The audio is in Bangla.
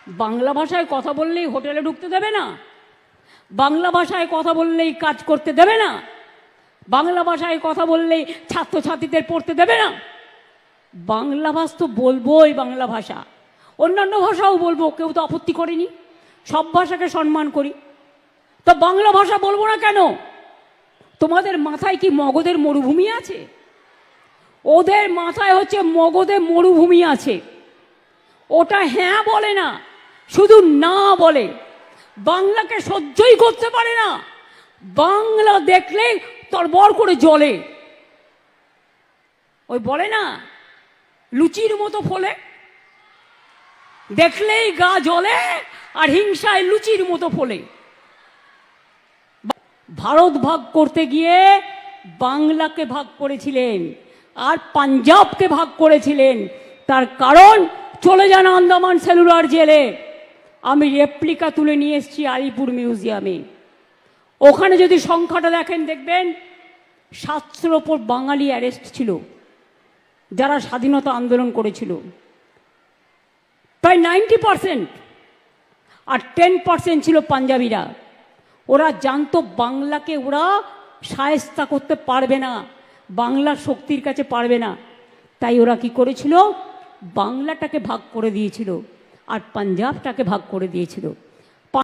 বাংলা ভাষায় কথা বললেই হোটেলে ঢুকতে দেবে না, বাংলা ভাষায় কথা বললেই কাজ করতে দেবে না, বাংলা ভাষায় কথা বললেই ছাত্রছাত্রীদের পড়তে দেবে না। বাংলা ভাষা তো বলবোই, বাংলা ভাষা, অন্যান্য ভাষাও বলবো, কেউ তো আপত্তি করেনি, সব ভাষাকে সম্মান করি। তো বাংলা ভাষা বলবো না কেন? তোমাদের মাথায় কি মগধের মরুভূমি আছে? ওদের মাথায় হচ্ছে মগধে মরুভূমি আছে। ওটা হ্যাঁ বলে না, শুধু না বলে। বাংলাকে সহ্যই করতে পারে না, বাংলা দেখলে তরবর করে জ্বলে। ওই বলে না, লুচির মতো ফলে, দেখলেই গা জ্বলে আর হিংসায় লুচির মতো ফলে। ভারত ভাগ করতে গিয়ে বাংলাকে ভাগ করেছিলেন আর পাঞ্জাবকে ভাগ করেছিলেন। তার কারণ, চলে যান আন্দামান সেলুলার জেলে, আমি রেপ্লিকা তুলে নিয়ে এসেছি আলিপুর মিউজিয়ামে। ওখানে যদি সংখ্যাটা দেখেন, দেখবেন 700-র ওপর বাঙালি অ্যারেস্ট ছিল যারা স্বাধীনতা আন্দোলন করেছিল, প্রায় 90%। আর 10% ছিল পাঞ্জাবিরা। ওরা জানতো বাংলাকে ওরা শায়েস্তা করতে পারবে না, বাংলার শক্তির কাছে পারবে না। তাই ওরা কি করেছিল, বাংলাটাকে ভাগ করে দিয়েছিল আর পাঞ্জাবটাকে ভাগ করে দিয়েছিল।